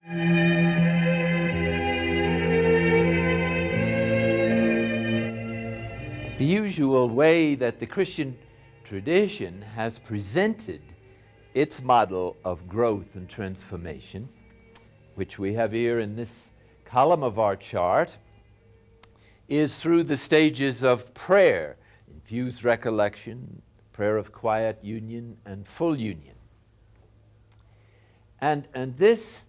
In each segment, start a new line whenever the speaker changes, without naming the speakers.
The usual way that the Christian tradition has presented its model of growth and transformation, which we have here in this column of our chart, is through the stages of prayer, infused recollection, prayer of quiet union, and full union. And this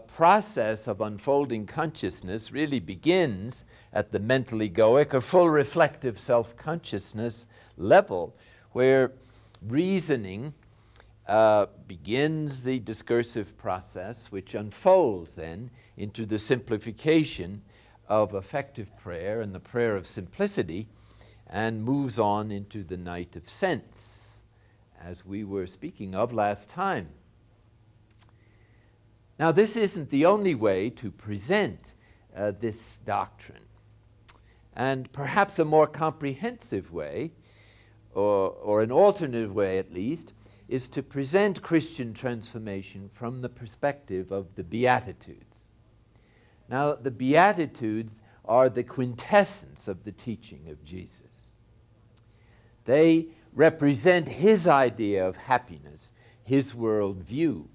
process of unfolding consciousness really begins at the mental egoic or full reflective self-consciousness level, where reasoning begins the discursive process, which unfolds then into the simplification of effective prayer and the prayer of simplicity, and moves on into the night of sense, as we were speaking of last time. Now, this isn't the only way to present this doctrine. And perhaps a more comprehensive way, or an alternative way at least, is to present Christian transformation from the perspective of the Beatitudes. Now, the Beatitudes are the quintessence of the teaching of Jesus. They represent his idea of happiness, his worldview.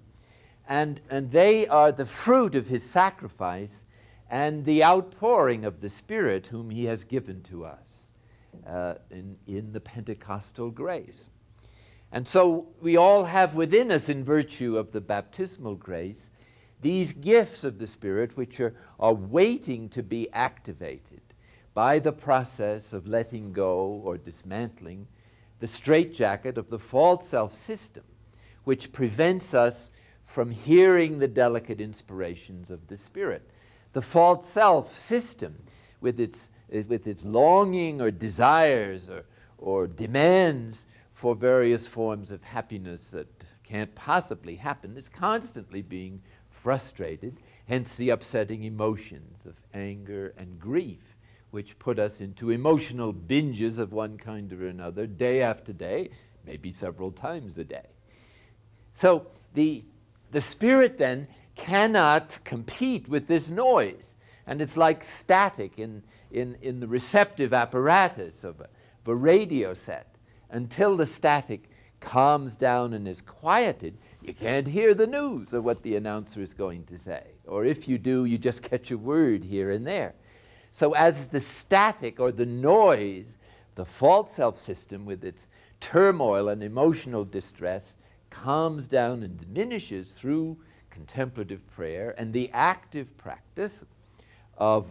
And they are the fruit of his sacrifice and the outpouring of the Spirit whom he has given to us in the Pentecostal grace. And so we all have within us, in virtue of the baptismal grace, these gifts of the Spirit which are waiting to be activated by the process of letting go or dismantling the straitjacket of the false self-system, which prevents us from hearing the delicate inspirations of the Spirit. The false self-system, with its longing or desires or demands for various forms of happiness that can't possibly happen, is constantly being frustrated, hence the upsetting emotions of anger and grief, which put us into emotional binges of one kind or another, day after day, maybe several times a day. So the Spirit then cannot compete with this noise, and it's like static in the receptive apparatus of a radio set. Until the static calms down and is quieted, you can't hear the news of what the announcer is going to say. Or if you do, you just catch a word here and there. So as the static or the noise, the false self-system with its turmoil and emotional distress calms down and diminishes through contemplative prayer and the active practice of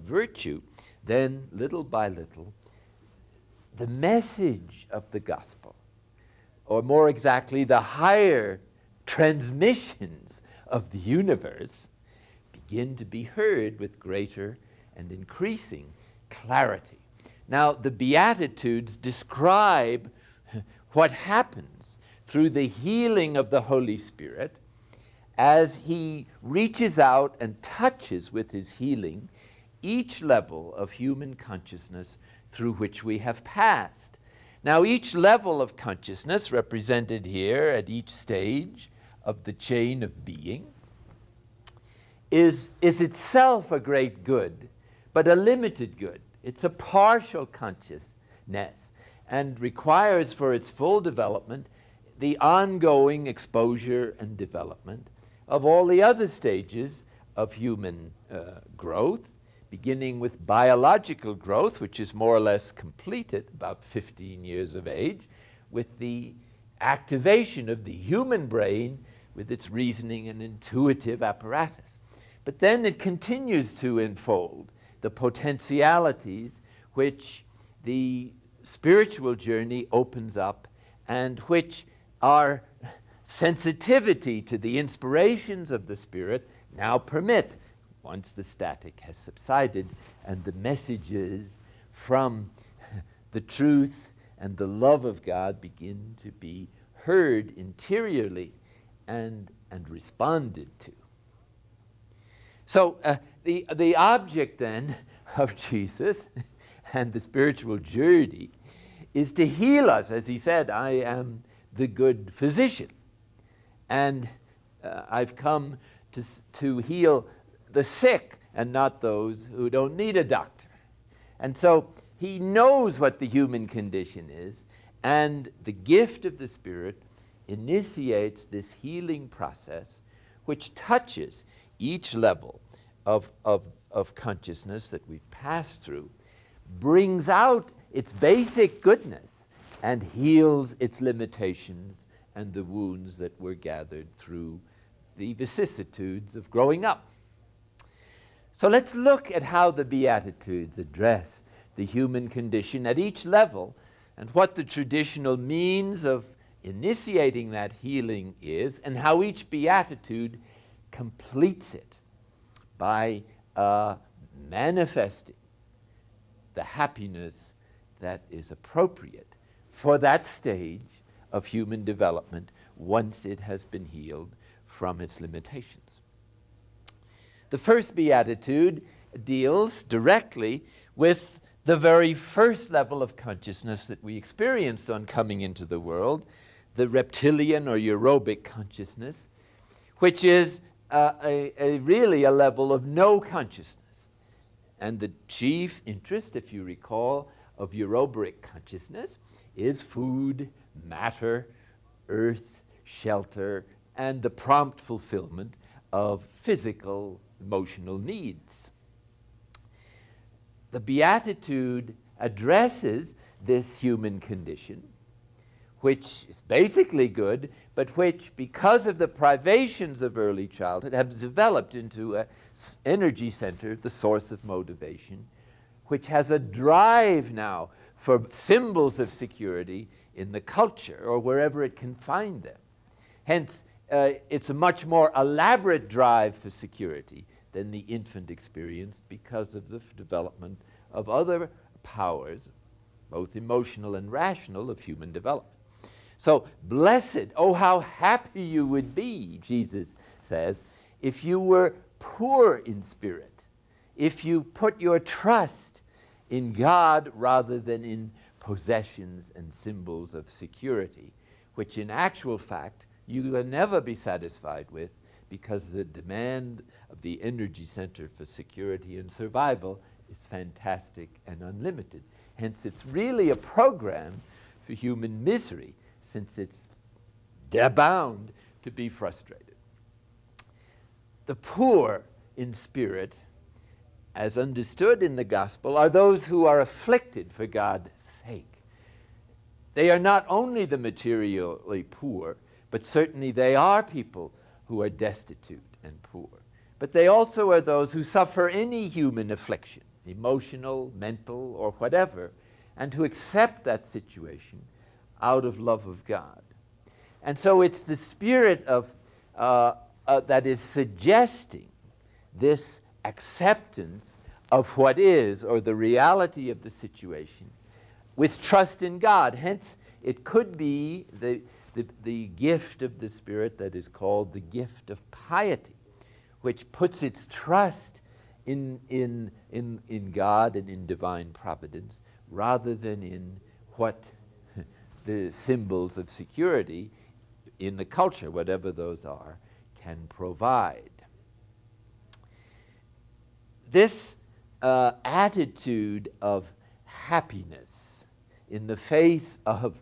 virtue, then little by little, the message of the gospel, or more exactly, the higher transmissions of the universe, begin to be heard with greater and increasing clarity. Now, the Beatitudes describe what happens through the healing of the Holy Spirit as he reaches out and touches with his healing each level of human consciousness through which we have passed. Now, each level of consciousness represented here at each stage of the chain of being is itself a great good, but a limited good. It's a partial consciousness and requires for its full development the ongoing exposure and development of all the other stages of human growth, beginning with biological growth, which is more or less completed about 15 years of age, with the activation of the human brain with its reasoning and intuitive apparatus. But then it continues to unfold the potentialities which the spiritual journey opens up, and which our sensitivity to the inspirations of the Spirit now permit, once the static has subsided and the messages from the truth and the love of God begin to be heard interiorly and responded to. So the object then of Jesus and the spiritual journey is to heal us. As he said, I am the good physician. And I've come to heal the sick and not those who don't need a doctor. And so he knows what the human condition is, and the gift of the Spirit initiates this healing process which touches each level of consciousness that we've passed through, brings out its basic goodness, and heals its limitations and the wounds that were gathered through the vicissitudes of growing up. So let's look at how the Beatitudes address the human condition at each level, and what the traditional means of initiating that healing is, and how each Beatitude completes it by manifesting the happiness that is appropriate for that stage of human development once it has been healed from its limitations. The first Beatitude deals directly with the very first level of consciousness that we experienced on coming into the world, the reptilian or aerobic consciousness, which is really a level of no consciousness. And the chief interest, if you recall, of aerobic consciousness is food, matter, earth, shelter, and the prompt fulfillment of physical, emotional needs. The Beatitude addresses this human condition, which is basically good, but which, because of the privations of early childhood, have developed into an energy center, the source of motivation, which has a drive now for symbols of security in the culture or wherever it can find them. Hence, it's a much more elaborate drive for security than the infant experienced because of the development of other powers, both emotional and rational, of human development. So, blessed, oh how happy you would be, Jesus says, if you were poor in spirit, if you put your trust in God rather than in possessions and symbols of security, which in actual fact you will never be satisfied with, because the demand of the energy center for security and survival is fantastic and unlimited. Hence, it's really a program for human misery, since it's bound to be frustrated. The poor in spirit, as understood in the gospel, are those who are afflicted for God's sake. They are not only the materially poor, but certainly they are people who are destitute and poor. But they also are those who suffer any human affliction, emotional, mental, or whatever, and who accept that situation out of love of God. And so it's the spirit of that is suggesting this acceptance of what is, or the reality of the situation, with trust in God. Hence, it could be the gift of the Spirit that is called the gift of piety, which puts its trust in God and in divine providence, rather than in what the symbols of security in the culture, whatever those are, can provide. This attitude of happiness in the face of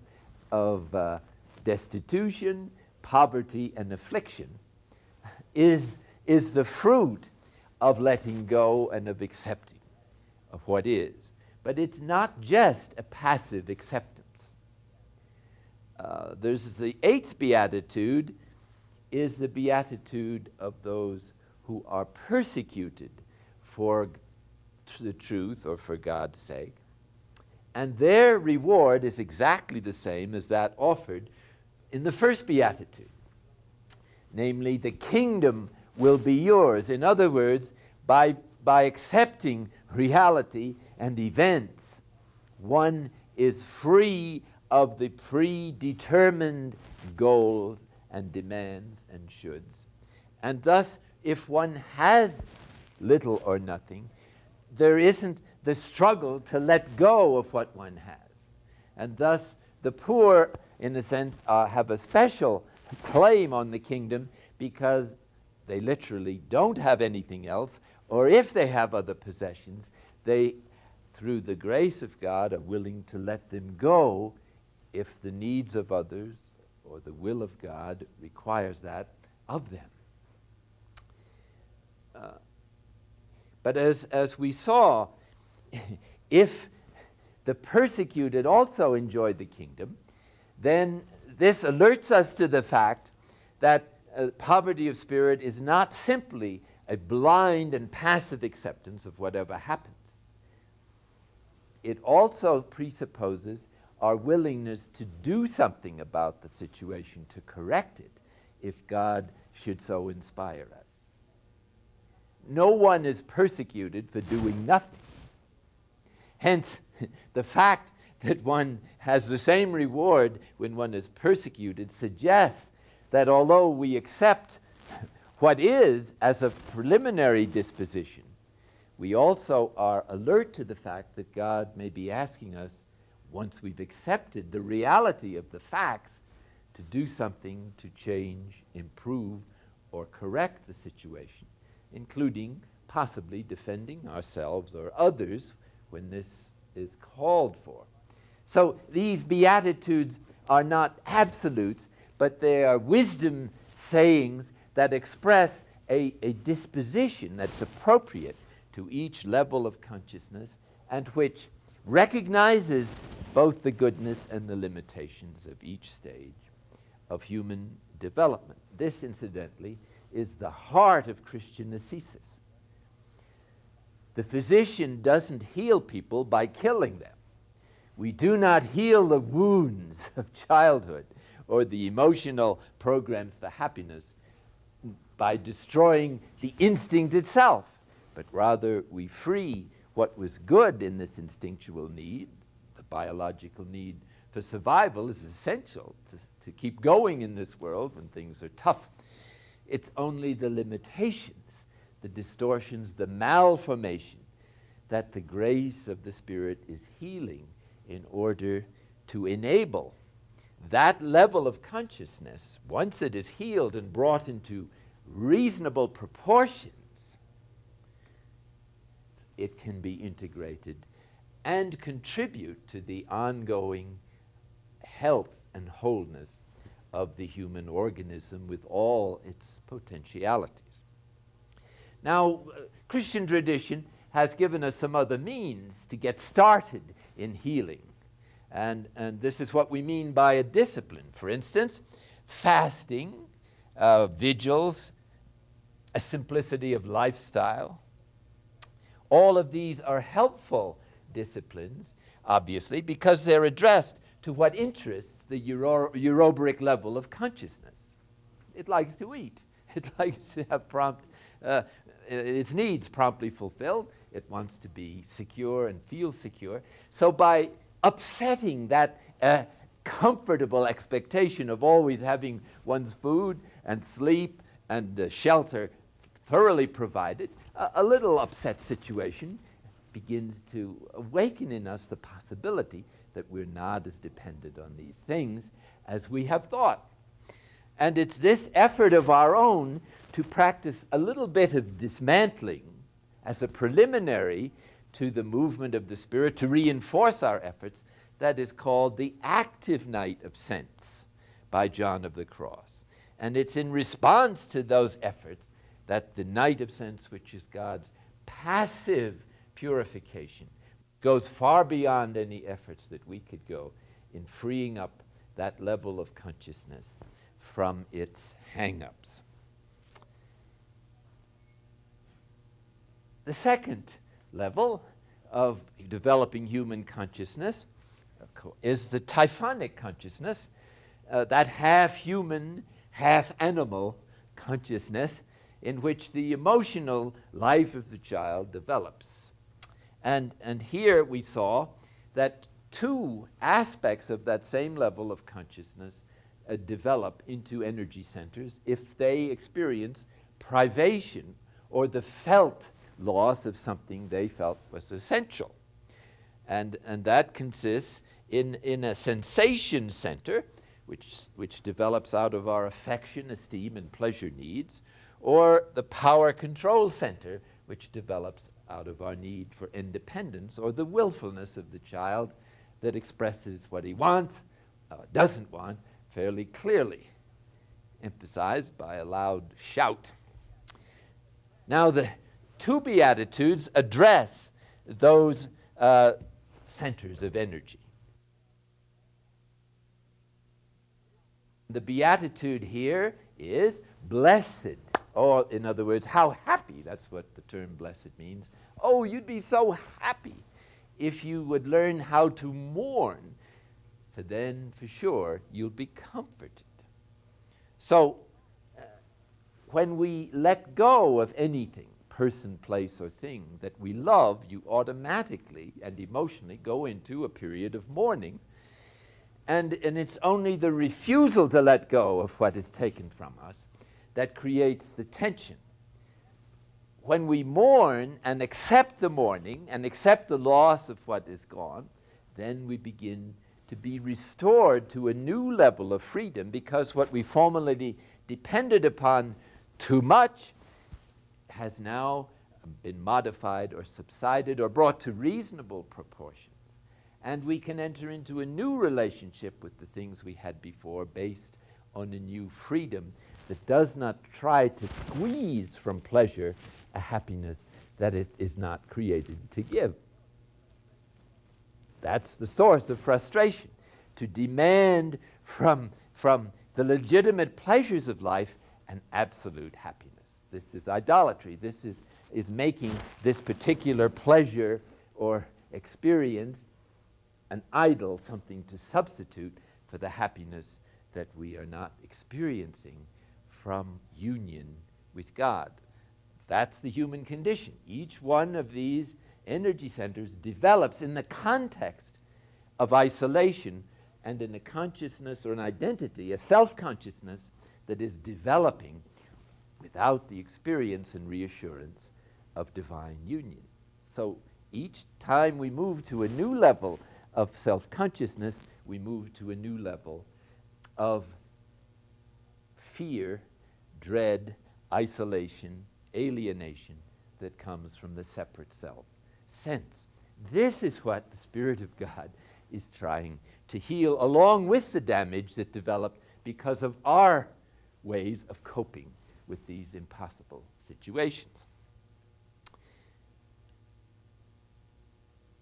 destitution, poverty, and affliction is the fruit of letting go and of accepting of what is. But it's not just a passive acceptance. There's the eighth beatitude, is the beatitude of those who are persecuted for the truth or for God's sake. And their reward is exactly the same as that offered in the first beatitude. Namely, the kingdom will be yours. In other words, by accepting reality and events, one is free of the predetermined goals and demands and shoulds. And thus, if one has little or nothing, there isn't the struggle to let go of what one has. And thus, the poor, in a sense, have a special claim on the kingdom, because they literally don't have anything else, or if they have other possessions, they, through the grace of God, are willing to let them go if the needs of others or the will of God requires that of them. But as we saw, if the persecuted also enjoy the kingdom, then this alerts us to the fact that poverty of spirit is not simply a blind and passive acceptance of whatever happens. It also presupposes our willingness to do something about the situation, to correct it, if God should so inspire us. No one is persecuted for doing nothing. Hence, the fact that one has the same reward when one is persecuted suggests that although we accept what is as a preliminary disposition, we also are alert to the fact that God may be asking us, once we've accepted the reality of the facts, to do something to change, improve, or correct the situation, including possibly defending ourselves or others when this is called for. So these Beatitudes are not absolutes, but they are wisdom sayings that express a disposition that's appropriate to each level of consciousness and which recognizes both the goodness and the limitations of each stage of human development. This, incidentally, is the heart of Christian ascesis. The physician doesn't heal people by killing them. We do not heal the wounds of childhood or the emotional programs for happiness by destroying the instinct itself, but rather we free what was good in this instinctual need. The biological need for survival is essential to keep going in this world when things are tough. It's only the limitations, the distortions, the malformation that the grace of the Spirit is healing in order to enable that level of consciousness, once it is healed and brought into reasonable proportions, it can be integrated and contribute to the ongoing health and wholeness of the human organism with all its potentialities. Now, Christian tradition has given us some other means to get started in healing. And this is what we mean by a discipline. For instance, fasting, vigils, a simplicity of lifestyle. All of these are helpful disciplines, obviously, because they're addressed to what interests the eurobaric level of consciousness. It likes to eat. It likes to have its needs promptly fulfilled. It wants to be secure and feel secure. So by upsetting that comfortable expectation of always having one's food and sleep and shelter thoroughly provided, a little upset situation begins to awaken in us the possibility that we're not as dependent on these things as we have thought. And it's this effort of our own to practice a little bit of dismantling as a preliminary to the movement of the Spirit, to reinforce our efforts, that is called the active night of sense by John of the Cross. And it's in response to those efforts that the night of sense, which is God's passive purification, goes far beyond any efforts that we could go in freeing up that level of consciousness from its hang-ups. The second level of developing human consciousness is the typhonic consciousness, that half human, half animal consciousness in which the emotional life of the child develops. And here we saw that two aspects of that same level of consciousness develop into energy centers if they experience privation or the felt loss of something they felt was essential. And that consists in a sensation center, which develops out of our affection, esteem, and pleasure needs, or the power control center, which develops out of our need for independence, or the willfulness of the child that expresses what he wants, doesn't want, fairly clearly, emphasized by a loud shout. Now, the two Beatitudes address those centers of energy. The Beatitude here is blessed, or in other words, how happy. That's what the term blessed means. Oh, you'd be so happy if you would learn how to mourn, for then, for sure, you'll be comforted. So, when we let go of anything, person, place, or thing that we love, you automatically and emotionally go into a period of mourning. And it's only the refusal to let go of what is taken from us that creates the tension. When we mourn and accept the mourning and accept the loss of what is gone, then we begin to be restored to a new level of freedom, because what we formerly depended upon too much has now been modified or subsided or brought to reasonable proportions. And we can enter into a new relationship with the things we had before, based on a new freedom that does not try to squeeze from pleasure a happiness that it is not created to give. That's the source of frustration, to demand from the legitimate pleasures of life an absolute happiness. This is idolatry. This is making this particular pleasure or experience an idol, something to substitute for the happiness that we are not experiencing from union with God. That's the human condition. Each one of these energy centers develops in the context of isolation and in a consciousness or an identity, a self-consciousness that is developing without the experience and reassurance of divine union. So each time we move to a new level of self-consciousness, we move to a new level of fear, dread, isolation, alienation that comes from the separate self sense. This is what the Spirit of God is trying to heal, along with the damage that developed because of our ways of coping with these impossible situations.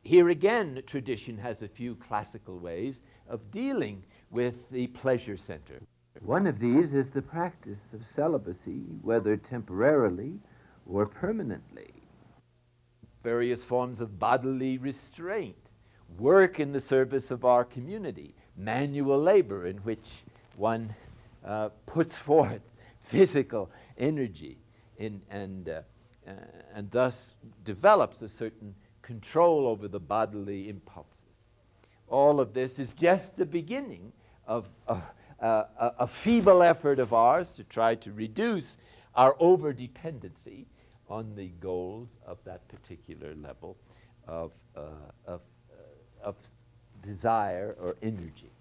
Here again, tradition has a few classical ways of dealing with the pleasure center. One of these is the practice of celibacy, whether temporarily or permanently. Various forms of bodily restraint, work in the service of our community, manual labor in which one puts forth physical energy and thus develops a certain control over the bodily impulses. All of this is just the beginning of a feeble effort of ours to try to reduce our over-dependency on the goals of that particular level of desire or energy.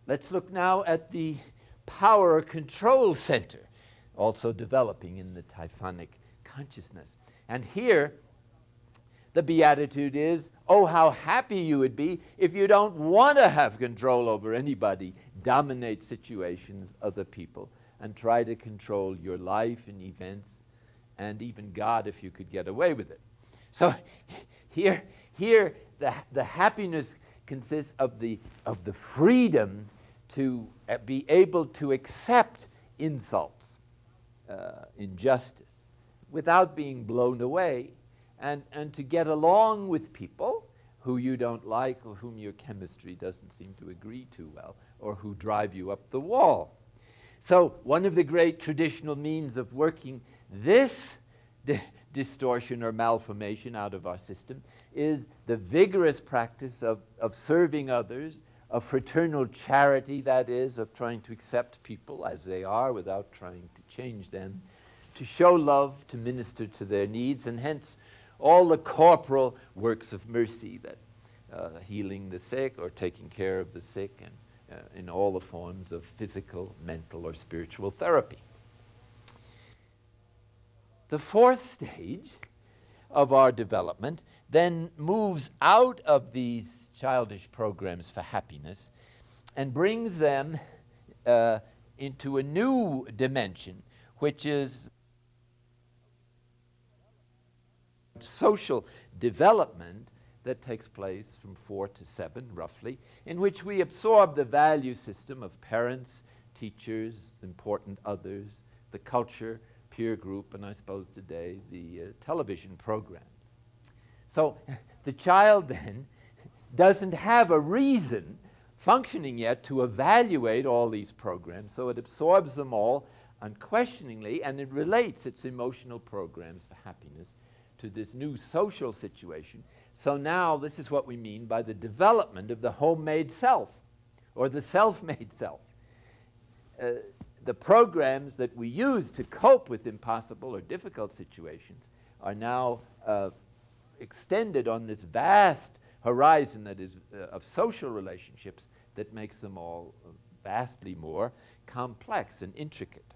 Let's look now at the power control center, also developing in the Typhonic consciousness. And here, the Beatitude is, oh, how happy you would be if you don't want to have control over anybody, dominate situations, other people, and try to control your life and events, and even God if you could get away with it. So here the happiness consists of the freedom to be able to accept insults, injustice, without being blown away, and to get along with people who you don't like or whom your chemistry doesn't seem to agree too well, or who drive you up the wall. So one of the great traditional means of working this distortion or malformation out of our system is the vigorous practice of serving others, of fraternal charity, that is, of trying to accept people as they are without trying to change them, to show love, to minister to their needs, and hence all the corporal works of mercy, that healing the sick or taking care of the sick, and in all the forms of physical, mental, or spiritual therapy. The fourth stage of our development then moves out of these childish programs for happiness and brings them into a new dimension, which is social development that takes place from 4 to 7, roughly, in which we absorb the value system of parents, teachers, important others, the culture, peer group, and I suppose today the television programs. So the child then doesn't have a reason functioning yet to evaluate all these programs, so it absorbs them all unquestioningly, and it relates its emotional programs for happiness to this new social situation. So now this is what we mean by the development of the homemade self, or the self-made self. The programs that we use to cope with impossible or difficult situations are now extended on this vast horizon that is of social relationships that makes them all vastly more complex and intricate.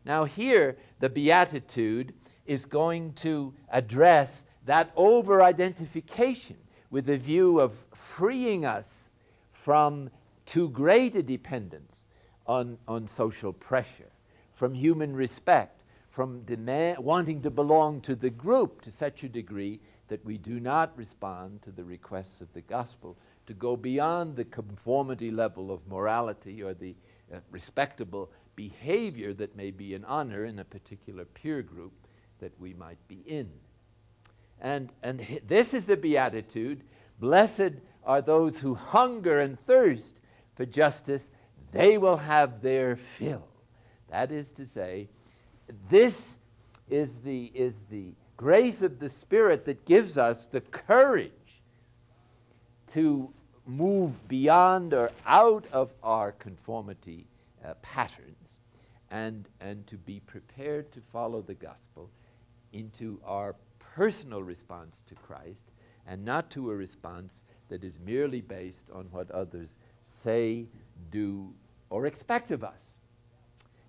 Now here, the Beatitude is going to address that over-identification with a view of freeing us from too great a dependence on social pressure, from human respect, from wanting to belong to the group to such a degree that we do not respond to the requests of the gospel to go beyond the conformity level of morality or the respectable behavior that may be an honor in a particular peer group that we might be in. And this is the Beatitude. Blessed are those who hunger and thirst for justice. They will have their fill. That is to say, this is the grace of the Spirit that gives us the courage to move beyond or out of our conformity patterns and to be prepared to follow the gospel into our personal response to Christ, and not to a response that is merely based on what others say, do, or expect of us.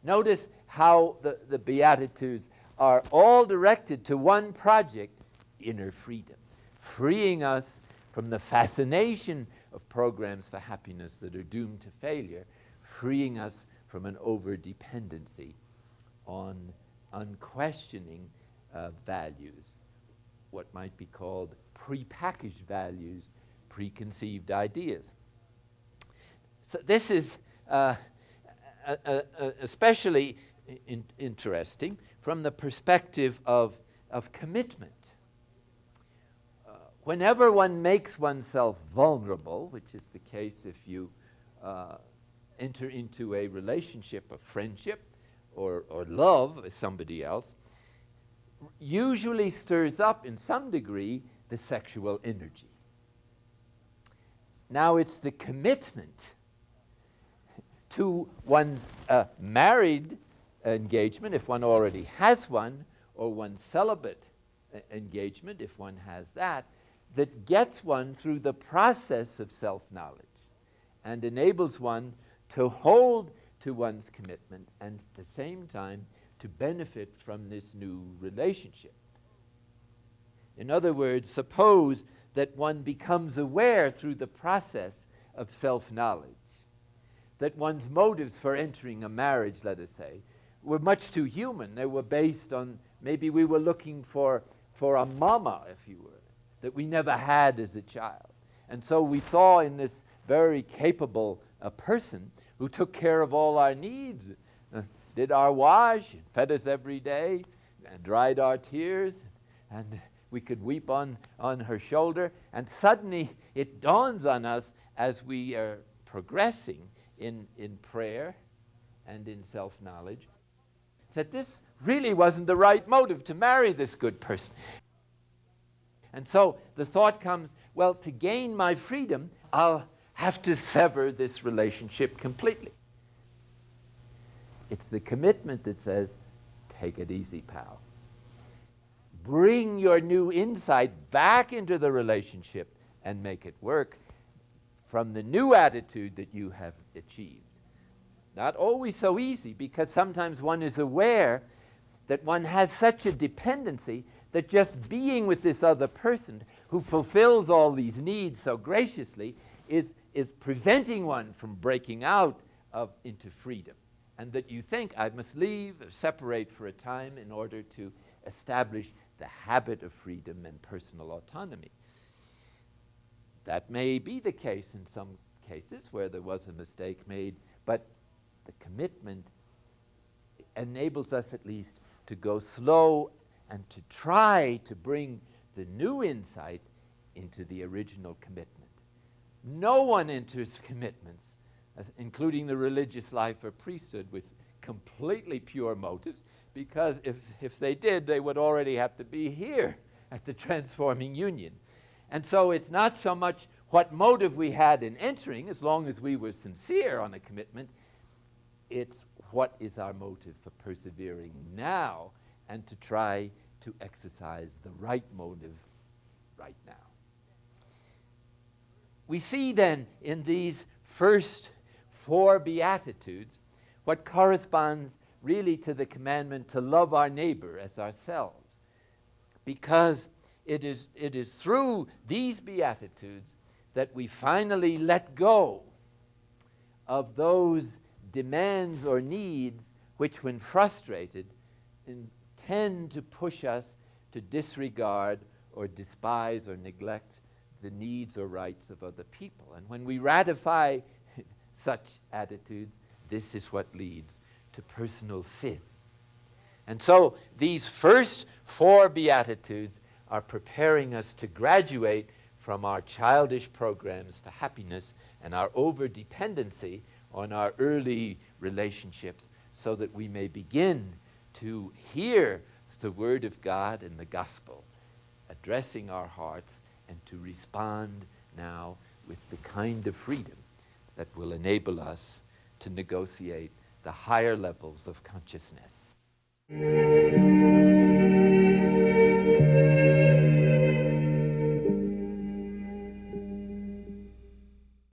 Notice how the Beatitudes are all directed to one project, inner freedom, freeing us from the fascination of programs for happiness that are doomed to failure, freeing us from an over-dependency on unquestioning values, what might be called prepackaged values, preconceived ideas. So this is especially interesting from the perspective of commitment. Whenever one makes oneself vulnerable, which is the case if you enter into a relationship of friendship or love with somebody else, usually stirs up in some degree the sexual energy. Now it's the commitment to one's married engagement, if one already has one, or one's celibate engagement, if one has that, that gets one through the process of self-knowledge and enables one to hold to one's commitment and at the same time to benefit from this new relationship. In other words, suppose that one becomes aware through the process of self-knowledge that one's motives for entering a marriage, let us say, were much too human. They were based on, maybe we were looking for a mama, if you were, that we never had as a child. And so we saw in this very capable person who took care of all our needs, did our wash, fed us every day, and dried our tears, and we could weep on her shoulder. And suddenly it dawns on us as we are progressing in prayer and in self-knowledge that this really wasn't the right motive to marry this good person. And so the thought comes, well, to gain my freedom, I'll have to sever this relationship completely. It's the commitment that says, take it easy, pal. Bring your new insight back into the relationship and make it work from the new attitude that you have achieved. Not always so easy, because sometimes one is aware that one has such a dependency that just being with this other person who fulfills all these needs so graciously is preventing one from breaking out into freedom. And that you think, I must leave, or separate for a time in order to establish the habit of freedom and personal autonomy. That may be the case in some cases where there was a mistake made, but the commitment enables us at least to go slow and to try to bring the new insight into the original commitment. No one enters commitments, including the religious life or priesthood, with completely pure motives, because if they did, they would already have to be here at the transforming union. And so it's not so much what motive we had in entering, as long as we were sincere on a commitment, it's what is our motive for persevering now and to try to exercise the right motive right now. We see then in these first 4 Beatitudes what corresponds really to the commandment to love our neighbor as ourselves, because it is through these Beatitudes that we finally let go of those demands or needs which, when frustrated, tend to push us to disregard or despise or neglect the needs or rights of other people. And when we ratify such attitudes, this is what leads to personal sin. And so these first 4 Beatitudes are preparing us to graduate from our childish programs for happiness and our over-dependency on our early relationships, so that we may begin to hear the Word of God and the gospel addressing our hearts, and to respond now with the kind of freedom that will enable us to negotiate the higher levels of consciousness.